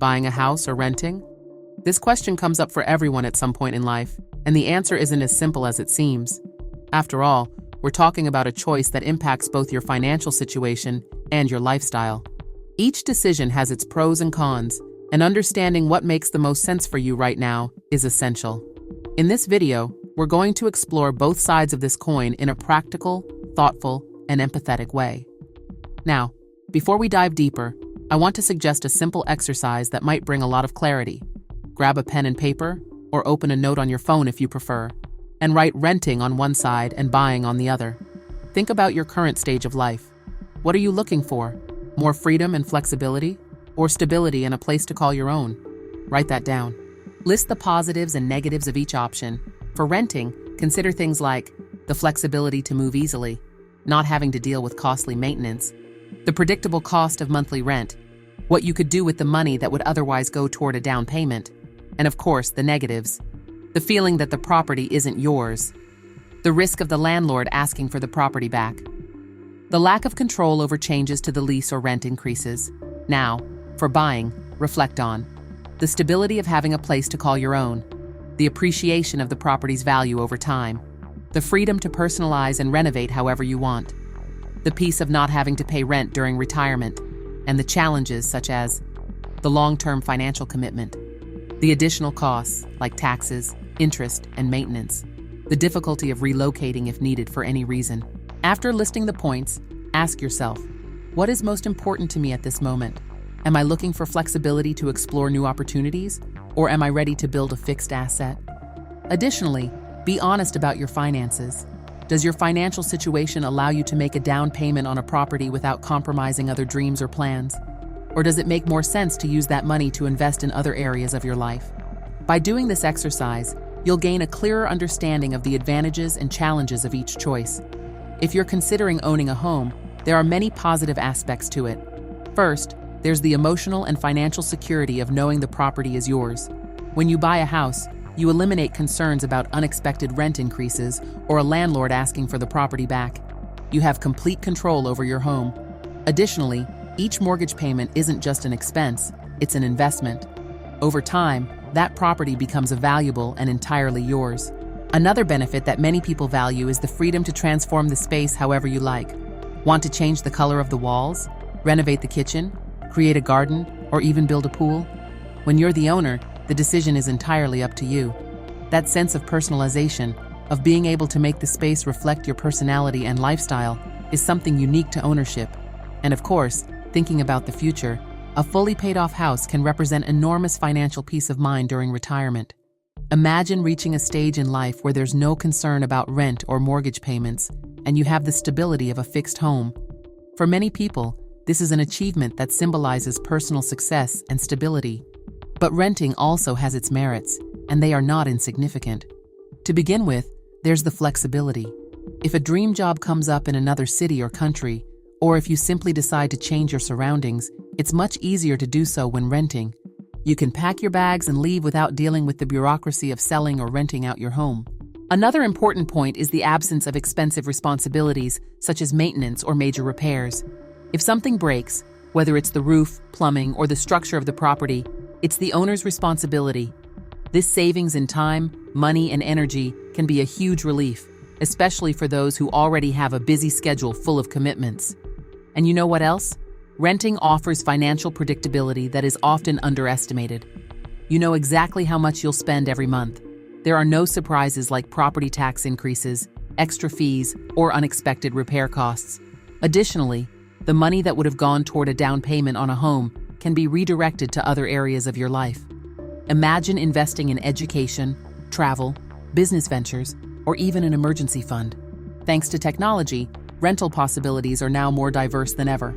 Buying a house or renting? This question comes up for everyone at some point in life, and the answer isn't as simple as it seems. After all, we're talking about a choice that impacts both your financial situation and your lifestyle. Each decision has its pros and cons, and understanding what makes the most sense for you right now is essential. In this video, we're going to explore both sides of this coin in a practical, thoughtful, and empathetic way. Now, before we dive deeper, I want to suggest a simple exercise that might bring a lot of clarity. Grab a pen and paper, or open a note on your phone if you prefer, and write renting on one side and buying on the other. Think about your current stage of life. What are you looking for? More freedom and flexibility? Or stability and a place to call your own? Write that down. List the positives and negatives of each option. For renting, consider things like the flexibility to move easily, not having to deal with costly maintenance, the predictable cost of monthly rent, what you could do with the money that would otherwise go toward a down payment, and of course, the negatives, the feeling that the property isn't yours, the risk of the landlord asking for the property back, the lack of control over changes to the lease or rent increases. Now, for buying, reflect on the stability of having a place to call your own, the appreciation of the property's value over time, the freedom to personalize and renovate however you want, the peace of not having to pay rent during retirement, and the challenges such as the long-term financial commitment, the additional costs like taxes, interest, and maintenance, the difficulty of relocating if needed for any reason. After listing the points, ask yourself, what is most important to me at this moment? Am I looking for flexibility to explore new opportunities, or am I ready to build a fixed asset? Additionally, be honest about your finances. Does your financial situation allow you to make a down payment on a property without compromising other dreams or plans? Or does it make more sense to use that money to invest in other areas of your life? By doing this exercise, you'll gain a clearer understanding of the advantages and challenges of each choice. If you're considering owning a home, there are many positive aspects to it. First, there's the emotional and financial security of knowing the property is yours. When you buy a house, you eliminate concerns about unexpected rent increases or a landlord asking for the property back. You have complete control over your home. Additionally, each mortgage payment isn't just an expense, it's an investment. Over time, that property becomes valuable and entirely yours. Another benefit that many people value is the freedom to transform the space however you like. Want to change the color of the walls, renovate the kitchen, create a garden, or even build a pool? When you're the owner, the decision is entirely up to you. That sense of personalization, of being able to make the space reflect your personality and lifestyle, is something unique to ownership. And of course, thinking about the future, a fully paid-off house can represent enormous financial peace of mind during retirement. Imagine reaching a stage in life where there's no concern about rent or mortgage payments, and you have the stability of a fixed home. For many people, this is an achievement that symbolizes personal success and stability. But renting also has its merits, and they are not insignificant. To begin with, there's the flexibility. If a dream job comes up in another city or country, or if you simply decide to change your surroundings, it's much easier to do so when renting. You can pack your bags and leave without dealing with the bureaucracy of selling or renting out your home. Another important point is the absence of expensive responsibilities, such as maintenance or major repairs. If something breaks, whether it's the roof, plumbing, or the structure of the property, it's the owner's responsibility. This savings in time, money, and energy can be a huge relief, especially for those who already have a busy schedule full of commitments. And you know what else? Renting offers financial predictability that is often underestimated. You know exactly how much you'll spend every month. There are no surprises like property tax increases, extra fees, or unexpected repair costs. Additionally, the money that would have gone toward a down payment on a home can be redirected to other areas of your life. Imagine investing in education, travel, business ventures, or even an emergency fund. Thanks to technology, rental possibilities are now more diverse than ever.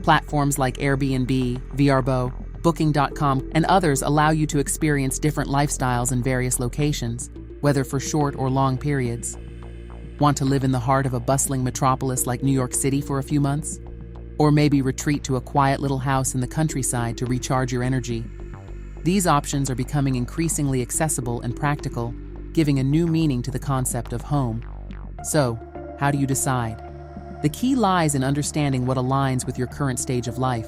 Platforms like Airbnb, Vrbo, Booking.com, and others allow you to experience different lifestyles in various locations, whether for short or long periods. Want to live in the heart of a bustling metropolis like New York City for a few months? Or maybe retreat to a quiet little house in the countryside to recharge your energy? These options are becoming increasingly accessible and practical, giving a new meaning to the concept of home. So, how do you decide? The key lies in understanding what aligns with your current stage of life.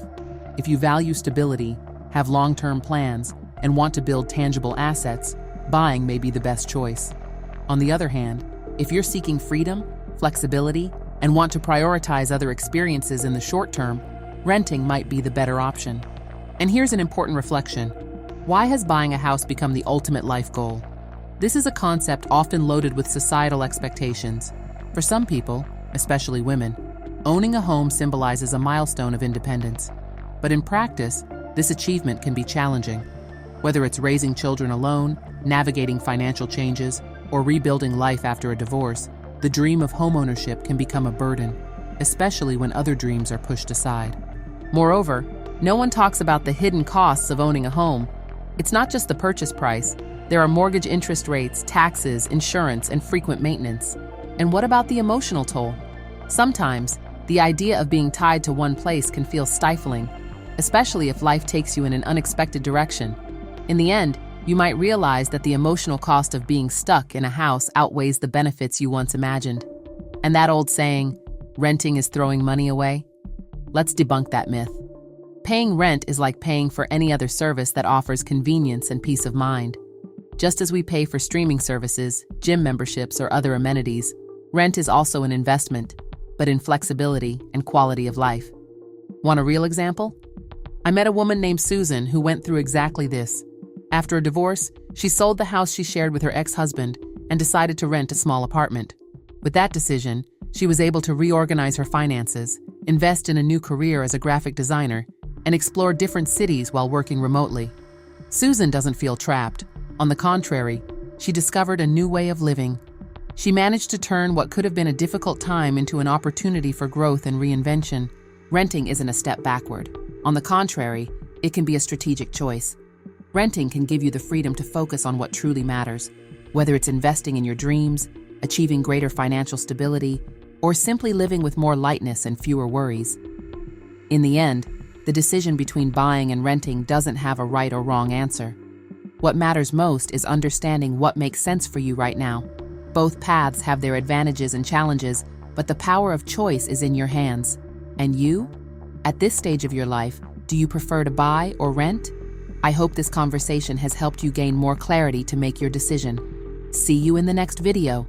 If you value stability, have long-term plans, and want to build tangible assets, buying may be the best choice. On the other hand, if you're seeking freedom, flexibility, and want to prioritize other experiences in the short term, renting might be the better option. And here's an important reflection. Why has buying a house become the ultimate life goal? This is a concept often loaded with societal expectations. For some people, especially women, owning a home symbolizes a milestone of independence. But in practice, this achievement can be challenging. Whether it's raising children alone, navigating financial changes, or rebuilding life after a divorce, the dream of homeownership can become a burden, especially when other dreams are pushed aside. Moreover, no one talks about the hidden costs of owning a home. It's not just the purchase price. There are mortgage interest rates, taxes, insurance, and frequent maintenance. And what about the emotional toll? Sometimes, the idea of being tied to one place can feel stifling, especially if life takes you in an unexpected direction. In the end, you might realize that the emotional cost of being stuck in a house outweighs the benefits you once imagined. And that old saying, renting is throwing money away? Let's debunk that myth. Paying rent is like paying for any other service that offers convenience and peace of mind. Just as we pay for streaming services, gym memberships, or other amenities, rent is also an investment, but in flexibility and quality of life. Want a real example? I met a woman named Susan who went through exactly this. After a divorce, she sold the house she shared with her ex-husband and decided to rent a small apartment. With that decision, she was able to reorganize her finances, invest in a new career as a graphic designer, and explore different cities while working remotely. Susan doesn't feel trapped. On the contrary, she discovered a new way of living. She managed to turn what could have been a difficult time into an opportunity for growth and reinvention. Renting isn't a step backward. On the contrary, it can be a strategic choice. Renting can give you the freedom to focus on what truly matters, whether it's investing in your dreams, achieving greater financial stability, or simply living with more lightness and fewer worries. In the end, the decision between buying and renting doesn't have a right or wrong answer. What matters most is understanding what makes sense for you right now. Both paths have their advantages and challenges, but the power of choice is in your hands. And you? At this stage of your life, do you prefer to buy or rent? I hope this conversation has helped you gain more clarity to make your decision. See you in the next video.